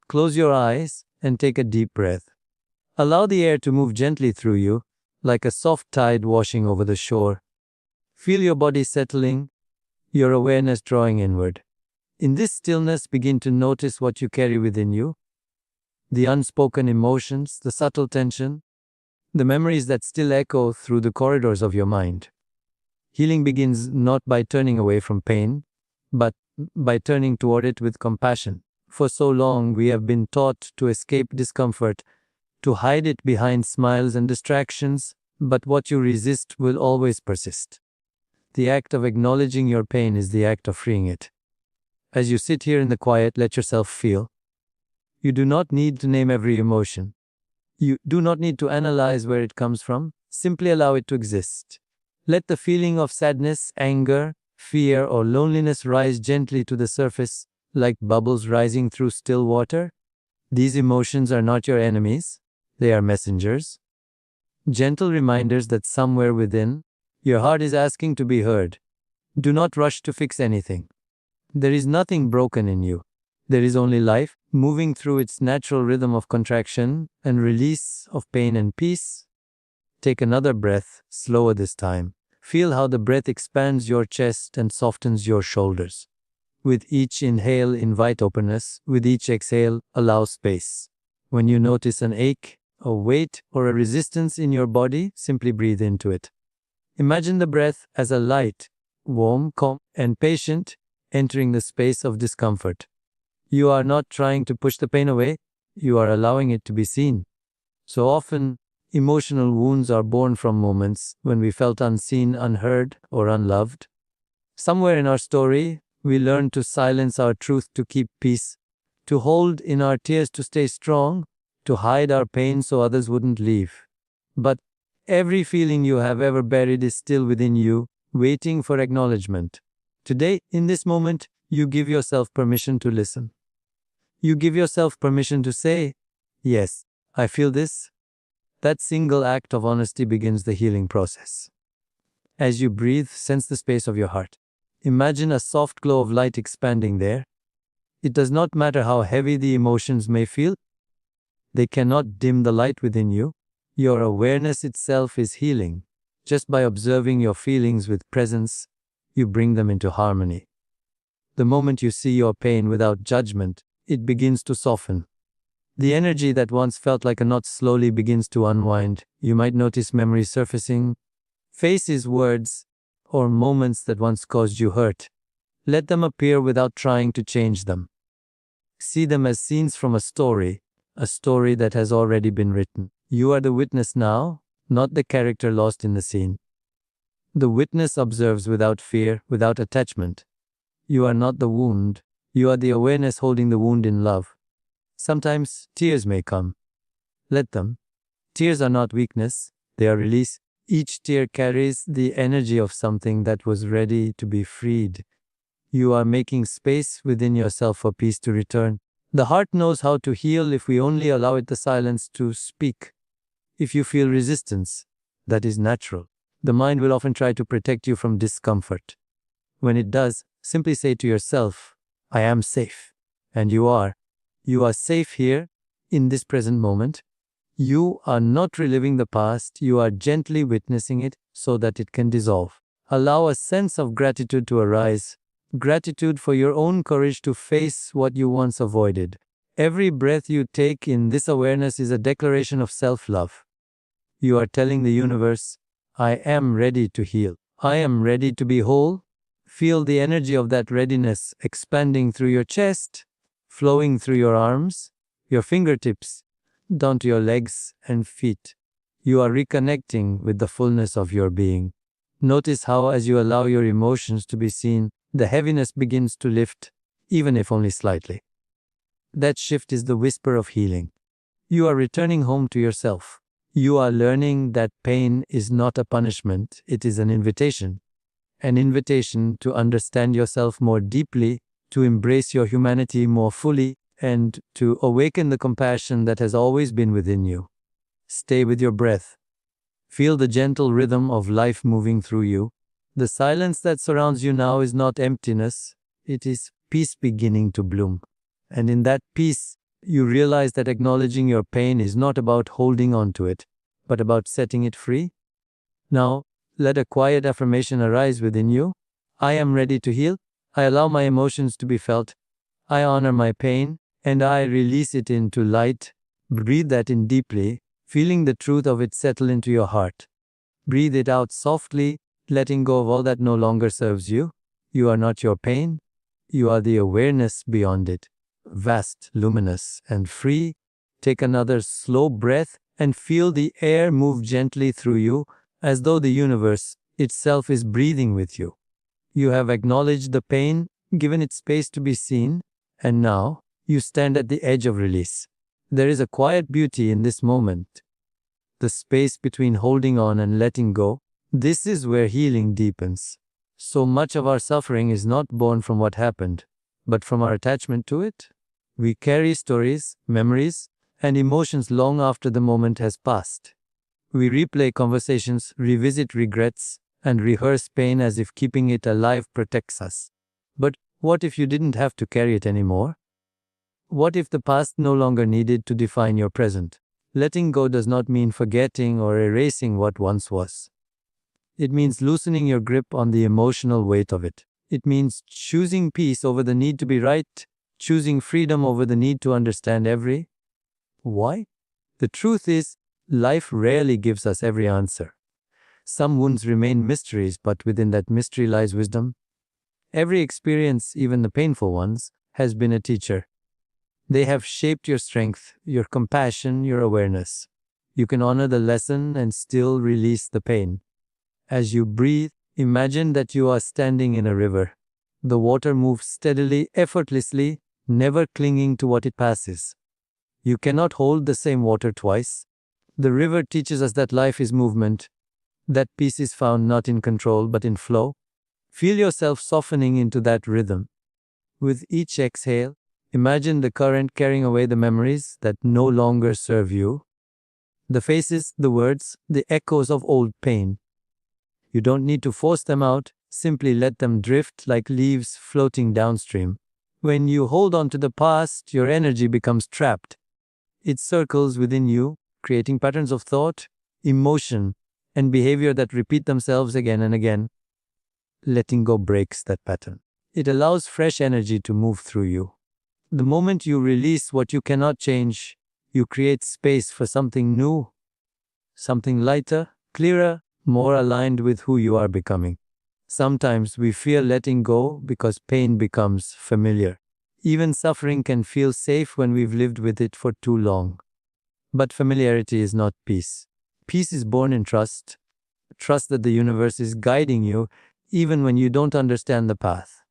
close your eyes and take a deep breath. Allow the air to move gently through you, like a soft tide washing over the shore. Feel your body settling, your awareness drawing inward. In this stillness, begin to notice what you carry within you, the unspoken emotions, the subtle tension, the memories that still echo through the corridors of your mind. Healing begins not by turning away from pain, but by turning toward it with compassion. For so long, we have been taught to escape discomfort, to hide it behind smiles and distractions, but what you resist will always persist. The act of acknowledging your pain is the act of freeing it. As you sit here in the quiet, let yourself feel. You do not need to name every emotion. You do not need to analyze where it comes from. Simply allow it to exist. Let the feeling of sadness, anger, fear, or loneliness rise gently to the surface, like bubbles rising through still water. These emotions are not your enemies. They are messengers. Gentle reminders that somewhere within, your heart is asking to be heard. Do not rush to fix anything. There is nothing broken in you. There is only life, moving through its natural rhythm of contraction and release of pain and peace. Take another breath, slower this time. Feel how the breath expands your chest and softens your shoulders. With each inhale, invite openness. With each exhale, allow space. When you notice an ache, a weight, or a resistance in your body, simply breathe into it. Imagine the breath as a light, warm, calm, and patient, entering the space of discomfort. You are not trying to push the pain away, you are allowing it to be seen. So often, emotional wounds are born from moments when we felt unseen, unheard, or unloved. Somewhere in our story, we learned to silence our truth to keep peace, to hold in our tears to stay strong, to hide our pain so others wouldn't leave. But every feeling you have ever buried is still within you, waiting for acknowledgement. Today, in this moment, you give yourself permission to listen. You give yourself permission to say, yes, I feel this. That single act of honesty begins the healing process. As you breathe, sense the space of your heart. Imagine a soft glow of light expanding there. It does not matter how heavy the emotions may feel. They cannot dim the light within you. Your awareness itself is healing. Just by observing your feelings with presence, you bring them into harmony. The moment you see your pain without judgment, it begins to soften. The energy that once felt like a knot slowly begins to unwind. You might notice memories surfacing, faces, words, or moments that once caused you hurt. Let them appear without trying to change them. See them as scenes from a story that has already been written. You are the witness now, not the character lost in the scene. The witness observes without fear, without attachment. You are not the wound. You are the awareness holding the wound in love. Sometimes tears may come. Let them. Tears are not weakness, they are release. Each tear carries the energy of something that was ready to be freed. You are making space within yourself for peace to return. The heart knows how to heal if we only allow it the silence to speak. If you feel resistance, that is natural. The mind will often try to protect you from discomfort. When it does, simply say to yourself, I am safe. And you are. You are safe here, in this present moment. You are not reliving the past, you are gently witnessing it so that it can dissolve. Allow a sense of gratitude to arise. Gratitude for your own courage to face what you once avoided. Every breath you take in this awareness is a declaration of self-love. You are telling the universe, I am ready to heal. I am ready to be whole. Feel the energy of that readiness expanding through your chest, flowing through your arms, your fingertips, down to your legs and feet. You are reconnecting with the fullness of your being. Notice how, as you allow your emotions to be seen, the heaviness begins to lift, even if only slightly. That shift is the whisper of healing. You are returning home to yourself. You are learning that pain is not a punishment, it is an invitation. An invitation to understand yourself more deeply, to embrace your humanity more fully, and to awaken the compassion that has always been within you. Stay with your breath. Feel the gentle rhythm of life moving through you. The silence that surrounds you now is not emptiness, it is peace beginning to bloom. And in that peace, You realize that acknowledging your pain is not about holding on to it, but about setting it free. Now, let a quiet affirmation arise within you. I am ready to heal. I allow my emotions to be felt. I honor my pain, and I release it into light. Breathe that in deeply, feeling the truth of it settle into your heart. Breathe it out softly, letting go of all that no longer serves you. You are not your pain. You are the awareness beyond it, vast, luminous, and free. Take another slow breath and feel the air move gently through you, as though the universe itself is breathing with you. You have acknowledged the pain, given it space to be seen, and now you stand at the edge of release. There is a quiet beauty in this moment, the space between holding on and letting go. This is where healing deepens. So much of our suffering is not born from what happened, but from our attachment to it. We carry stories, memories, and emotions long after the moment has passed. We replay conversations, revisit regrets, and rehearse pain as if keeping it alive protects us. But what if you didn't have to carry it anymore? What if the past no longer needed to define your present? Letting go does not mean forgetting or erasing what once was. It means loosening your grip on the emotional weight of it. It means choosing peace over the need to be right, choosing freedom over the need to understand every. Why? The truth is, life rarely gives us every answer. Some wounds remain mysteries, but within that mystery lies wisdom. Every experience, even the painful ones, has been a teacher. They have shaped your strength, your compassion, your awareness. You can honor the lesson and still release the pain. As you breathe, imagine that you are standing in a river. The water moves steadily, effortlessly, never clinging to what it passes. You cannot hold the same water twice. The river teaches us that life is movement, that peace is found not in control but in flow. Feel yourself softening into that rhythm. With each exhale, imagine the current carrying away the memories that no longer serve you. The faces, the words, the echoes of old pain. You don't need to force them out, simply let them drift like leaves floating downstream. When you hold on to the past, your energy becomes trapped. It circles within you, creating patterns of thought, emotion, and behavior that repeat themselves again and again. Letting go breaks that pattern. It allows fresh energy to move through you. The moment you release what you cannot change, you create space for something new, something lighter, clearer, more aligned with who you are becoming. Sometimes we fear letting go because pain becomes familiar. Even suffering can feel safe when we've lived with it for too long. But familiarity is not peace. Peace is born in trust. Trust that the universe is guiding you even when you don't understand the path.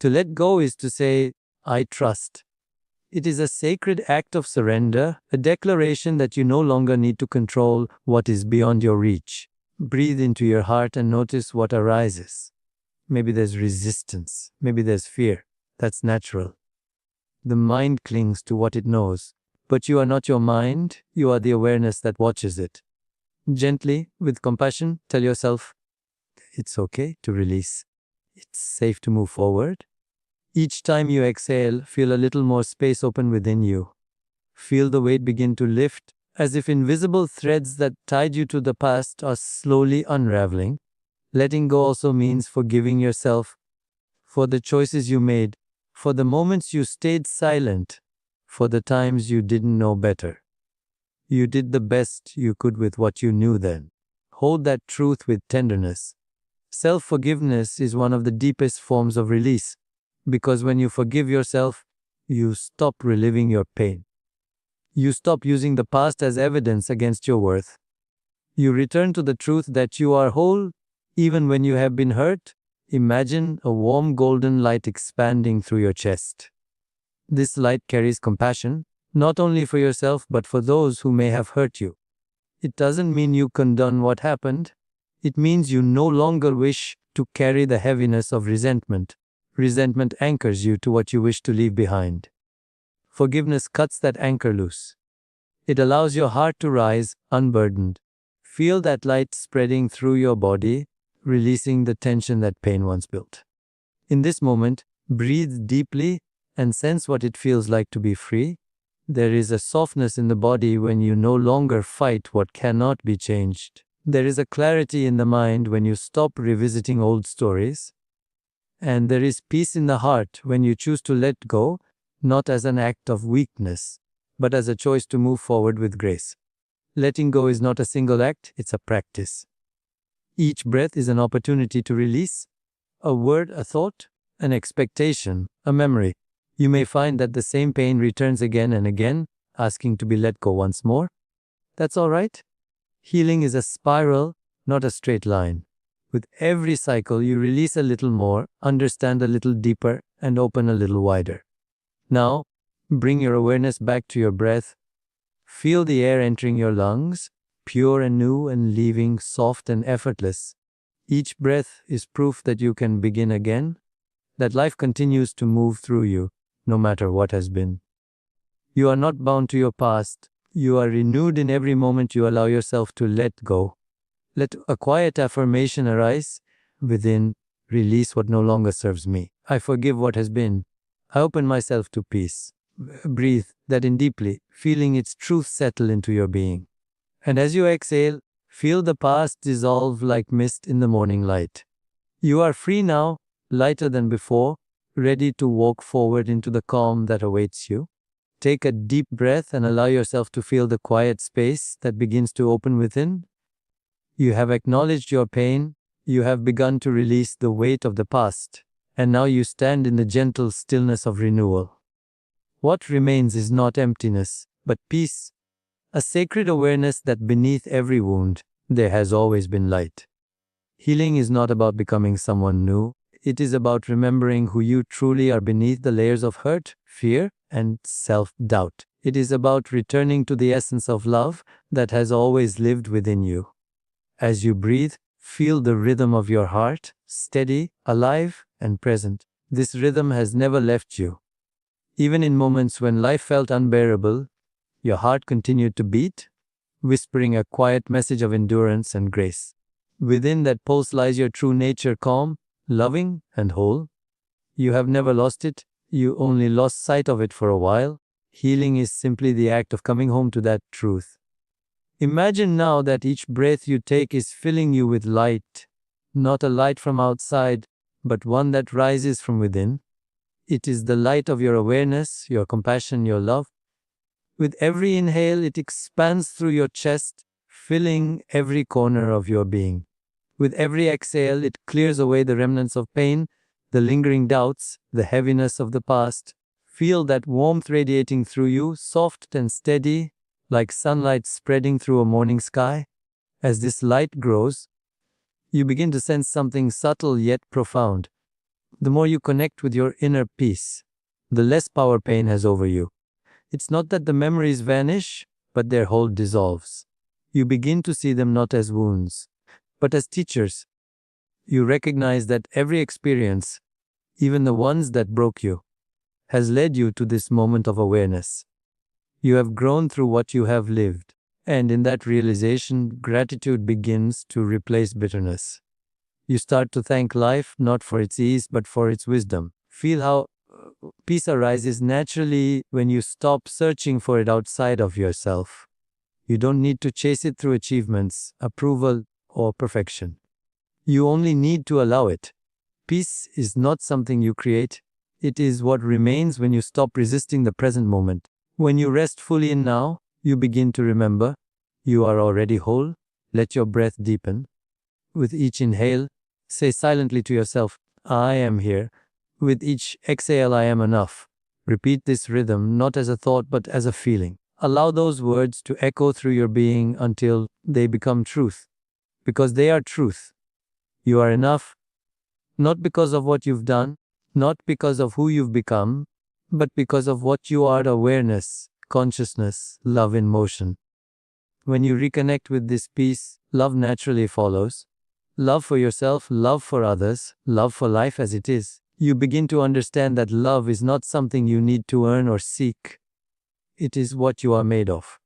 To let go is to say, I trust. It is a sacred act of surrender, a declaration that you no longer need to control what is beyond your reach. Breathe into your heart and notice what arises. Maybe there's resistance. Maybe there's fear. That's natural. The mind clings to what it knows. But you are not your mind. You are the awareness that watches it. Gently, with compassion, tell yourself, it's okay to release. It's safe to move forward. Each time you exhale, feel a little more space open within you. Feel the weight begin to lift, as if invisible threads that tied you to the past are slowly unraveling. Letting go also means forgiving yourself for the choices you made, for the moments you stayed silent, for the times you didn't know better. You did the best you could with what you knew then. Hold that truth with tenderness. Self-forgiveness is one of the deepest forms of release, because when you forgive yourself, you stop reliving your pain. You stop using the past as evidence against your worth. You return to the truth that you are whole, even when you have been hurt. Imagine a warm golden light expanding through your chest. This light carries compassion, not only for yourself but for those who may have hurt you. It doesn't mean you condone what happened. It means you no longer wish to carry the heaviness of resentment. Resentment anchors you to what you wish to leave behind. Forgiveness cuts that anchor loose. It allows your heart to rise, unburdened. Feel that light spreading through your body, releasing the tension that pain once built. In this moment, breathe deeply and sense what it feels like to be free. There is a softness in the body when you no longer fight what cannot be changed. There is a clarity in the mind when you stop revisiting old stories. And there is peace in the heart when you choose to let go, not as an act of weakness, but as a choice to move forward with grace. Letting go is not a single act, it's a practice. Each breath is an opportunity to release a word, a thought, an expectation, a memory. You may find that the same pain returns again and again, asking to be let go once more. That's all right. Healing is a spiral, not a straight line. With every cycle, you release a little more, understand a little deeper, and open a little wider. Now, bring your awareness back to your breath. Feel the air entering your lungs, pure and new, and leaving soft and effortless. Each breath is proof that you can begin again, that life continues to move through you, no matter what has been. You are not bound to your past. You are renewed in every moment you allow yourself to let go. Let a quiet affirmation arise within. Release what no longer serves me. I forgive what has been. I open myself to peace. Breathe that in deeply, feeling its truth settle into your being. And as you exhale, feel the past dissolve like mist in the morning light. You are free now, lighter than before, ready to walk forward into the calm that awaits you. Take a deep breath and allow yourself to feel the quiet space that begins to open within. You have acknowledged your pain, you have begun to release the weight of the past, and now you stand in the gentle stillness of renewal. What remains is not emptiness, but peace, a sacred awareness that beneath every wound, there has always been light. Healing is not about becoming someone new, it is about remembering who you truly are beneath the layers of hurt, fear, and self-doubt. It is about returning to the essence of love that has always lived within you. As you breathe, feel the rhythm of your heart, steady, alive, and present. This rhythm has never left you. Even in moments when life felt unbearable, your heart continued to beat, whispering a quiet message of endurance and grace. Within that pulse lies your true nature, calm, loving, and whole. You have never lost it, you only lost sight of it for a while. Healing is simply the act of coming home to that truth. Imagine now that each breath you take is filling you with light, not a light from outside, but one that rises from within. It is the light of your awareness, your compassion, your love. With every inhale, it expands through your chest, filling every corner of your being. With every exhale, it clears away the remnants of pain, the lingering doubts, the heaviness of the past. Feel that warmth radiating through you, soft and steady, like sunlight spreading through a morning sky. As this light grows, you begin to sense something subtle yet profound. The more you connect with your inner peace, the less power pain has over you. It's not that the memories vanish, but their hold dissolves. You begin to see them not as wounds, but as teachers. You recognize that every experience, even the ones that broke you, has led you to this moment of awareness. You have grown through what you have lived, and in that realization, gratitude begins to replace bitterness. You start to thank life not for its ease but for its wisdom. Feel how peace arises naturally when you stop searching for it outside of yourself. You don't need to chase it through achievements, approval, or perfection. You only need to allow it. Peace is not something you create. It is what remains when you stop resisting the present moment. When you rest fully in now, you begin to remember you are already whole. Let your breath deepen. With each inhale, say silently to yourself, I am here. With each exhale, I am enough. Repeat this rhythm not as a thought but as a feeling. Allow those words to echo through your being until they become truth. Because they are truth. You are enough, not because of what you've done, not because of who you've become, but because of what you are: awareness, consciousness, love in motion. When you reconnect with this peace, love naturally follows. Love for yourself, love for others, love for life as it is. You begin to understand that love is not something you need to earn or seek. It is what you are made of.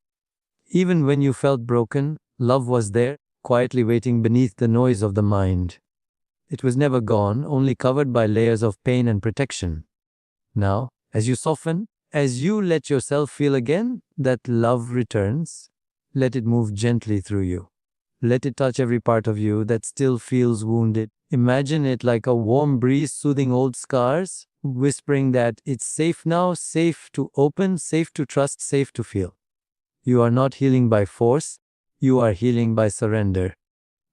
Even when you felt broken, love was there, quietly waiting beneath the noise of the mind. It was never gone, only covered by layers of pain and protection. Now, as you soften, As you let yourself feel again, that love returns. Let it move gently through you. Let it touch every part of you that still feels wounded. Imagine it like a warm breeze soothing old scars, whispering that it's safe now, safe to open, safe to trust, safe to feel. You are not healing by force, you are healing by surrender.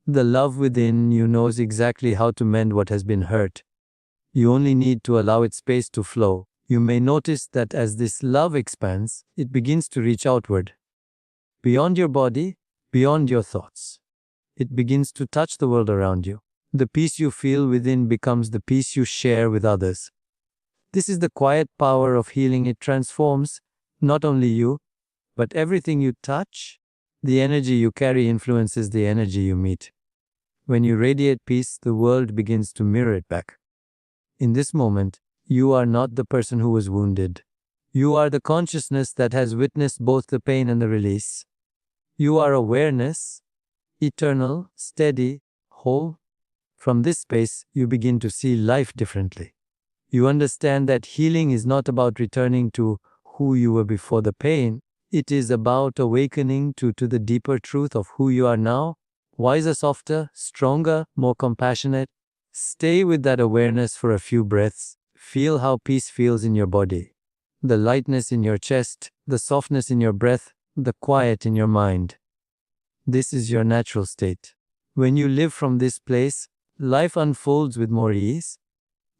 The love within you knows exactly how to mend what has been hurt. You only need to allow its space to flow. You may notice that as this love expands, it begins to reach outward. Beyond your body, beyond your thoughts. It begins to touch the world around you. The peace you feel within becomes the peace you share with others. This is the quiet power of healing. It transforms not only you, but everything you touch. The energy you carry influences the energy you meet. When you radiate peace, the world begins to mirror it back. In this moment, you are not the person who was wounded. You are the consciousness that has witnessed both the pain and the release. You are awareness, eternal, steady, whole. From this space, you begin to see life differently. You understand that healing is not about returning to who you were before the pain. It is about awakening to the deeper truth of who you are now, wiser, softer, stronger, more compassionate. Stay with that awareness for a few breaths. Feel how peace feels in your body. The lightness in your chest, the softness in your breath, the quiet in your mind. This is your natural state. When you live from this place, life unfolds with more ease.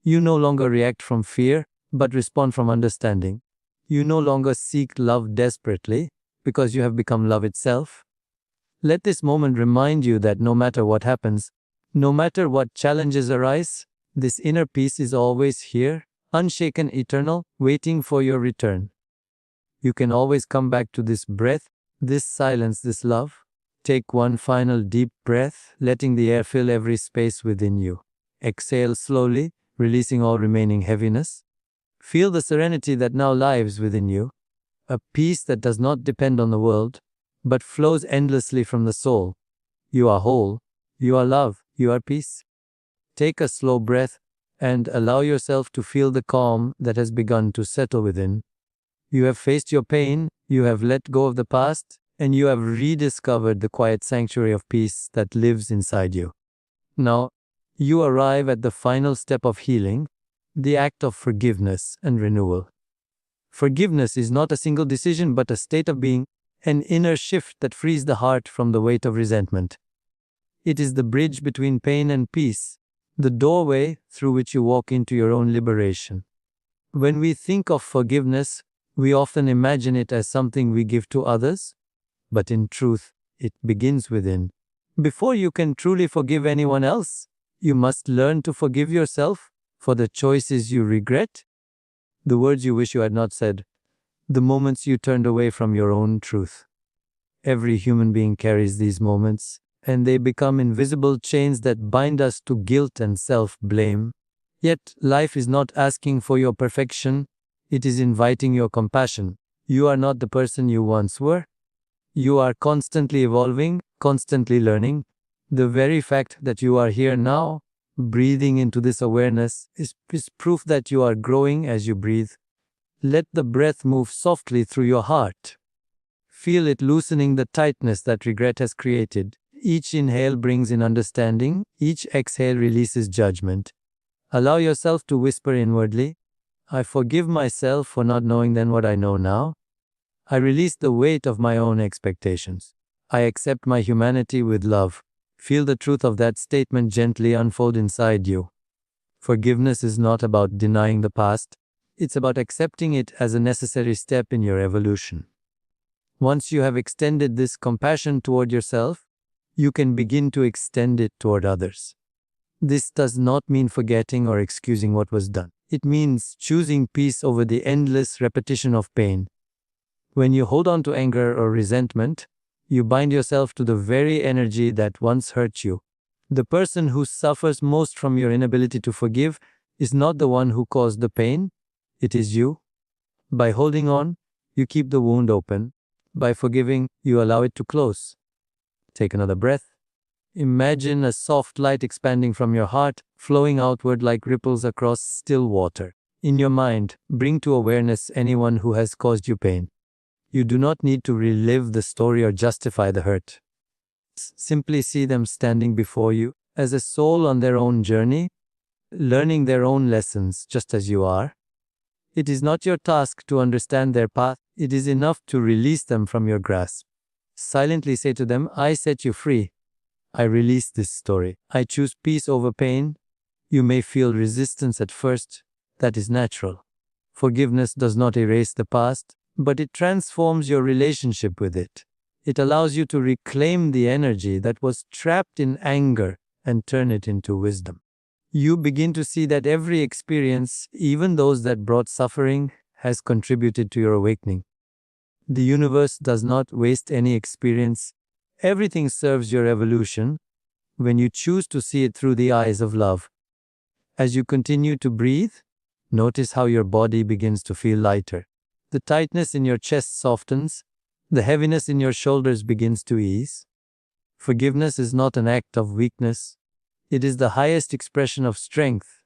You no longer react from fear, but respond from understanding. You no longer seek love desperately, because you have become love itself. Let this moment remind you that no matter what happens, no matter what challenges arise, this inner peace is always here, unshaken, eternal, waiting for your return. You can always come back to this breath, this silence, this love. Take one final deep breath, letting the air fill every space within you. Exhale slowly, releasing all remaining heaviness. Feel the serenity that now lives within you, a peace that does not depend on the world, but flows endlessly from the soul. You are whole, you are love, you are peace. Take a slow breath and allow yourself to feel the calm that has begun to settle within. You have faced your pain, you have let go of the past, and you have rediscovered the quiet sanctuary of peace that lives inside you. Now, you arrive at the final step of healing, the act of forgiveness and renewal. Forgiveness is not a single decision but a state of being, an inner shift that frees the heart from the weight of resentment. It is the bridge between pain and peace, the doorway through which you walk into your own liberation. When we think of forgiveness, we often imagine it as something we give to others, but in truth, it begins within. Before you can truly forgive anyone else, you must learn to forgive yourself for the choices you regret, the words you wish you had not said, the moments you turned away from your own truth. Every human being carries these moments, and they become invisible chains that bind us to guilt and self-blame. Yet, life is not asking for your perfection, it is inviting your compassion. You are not the person you once were. You are constantly evolving, constantly learning. The very fact that you are here now, breathing into this awareness, is proof that you are growing as you breathe. Let the breath move softly through your heart. Feel it loosening the tightness that regret has created. Each inhale brings in understanding, each exhale releases judgment. Allow yourself to whisper inwardly, I forgive myself for not knowing then what I know now. I release the weight of my own expectations. I accept my humanity with love. Feel the truth of that statement gently unfold inside you. Forgiveness is not about denying the past. It's about accepting it as a necessary step in your evolution. Once you have extended this compassion toward yourself, you can begin to extend it toward others. This does not mean forgetting or excusing what was done. It means choosing peace over the endless repetition of pain. When you hold on to anger or resentment, you bind yourself to the very energy that once hurt you. The person who suffers most from your inability to forgive is not the one who caused the pain, it is you. By holding on, you keep the wound open. By forgiving, you allow it to close. Take another breath. Imagine a soft light expanding from your heart, flowing outward like ripples across still water. In your mind, bring to awareness anyone who has caused you pain. You do not need to relive the story or justify the hurt. Simply see them standing before you as a soul on their own journey, learning their own lessons just as you are. It is not your task to understand their path, it is enough to release them from your grasp. Silently say to them, I set you free. I release this story. I choose peace over pain. You may feel resistance at first. That is natural. Forgiveness does not erase the past, but it transforms your relationship with it. It allows you to reclaim the energy that was trapped in anger and turn it into wisdom. You begin to see that every experience, even those that brought suffering, has contributed to your awakening. The universe does not waste any experience. Everything serves your evolution when you choose to see it through the eyes of love. As you continue to breathe, notice how your body begins to feel lighter. The tightness in your chest softens. The heaviness in your shoulders begins to ease. Forgiveness is not an act of weakness. It is the highest expression of strength.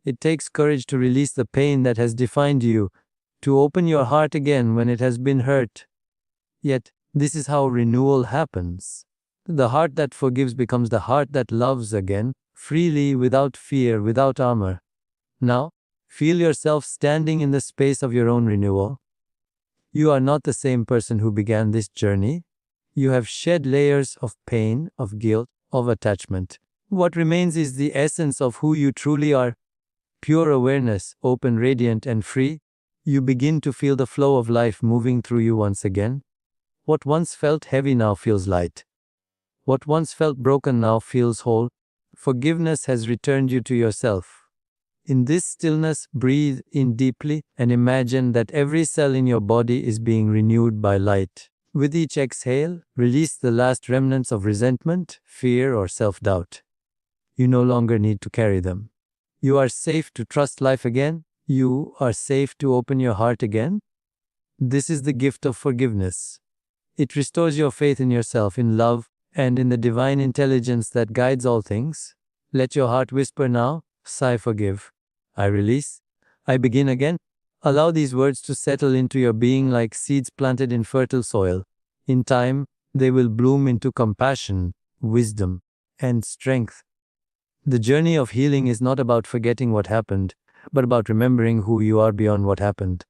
It takes courage to release the pain that has defined you, to open your heart again when it has been hurt. Yet, this is how renewal happens. The heart that forgives becomes the heart that loves again, freely, without fear, without armor. Now, feel yourself standing in the space of your own renewal. You are not the same person who began this journey. You have shed layers of pain, of guilt, of attachment. What remains is the essence of who you truly are. Pure awareness, open, radiant, and free. You begin to feel the flow of life moving through you once again. What once felt heavy now feels light. What once felt broken now feels whole. Forgiveness has returned you to yourself. In this stillness, breathe in deeply and imagine that every cell in your body is being renewed by light. With each exhale, release the last remnants of resentment, fear, or self-doubt. You no longer need to carry them. You are safe to trust life again. You are safe to open your heart again. This is the gift of forgiveness. It restores your faith in yourself, in love, and in the divine intelligence that guides all things. Let your heart whisper now, I forgive. I release. I begin again. Allow these words to settle into your being like seeds planted in fertile soil. In time, they will bloom into compassion, wisdom, and strength. The journey of healing is not about forgetting what happened, but about remembering who you are beyond what happened.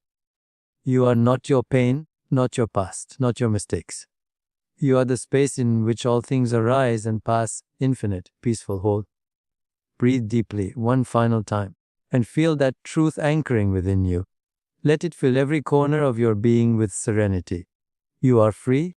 You are not your pain, not your past, not your mistakes. You are the space in which all things arise and pass, infinite, peaceful, whole. Breathe deeply, one final time, and feel that truth anchoring within you. Let it fill every corner of your being with serenity. You are free,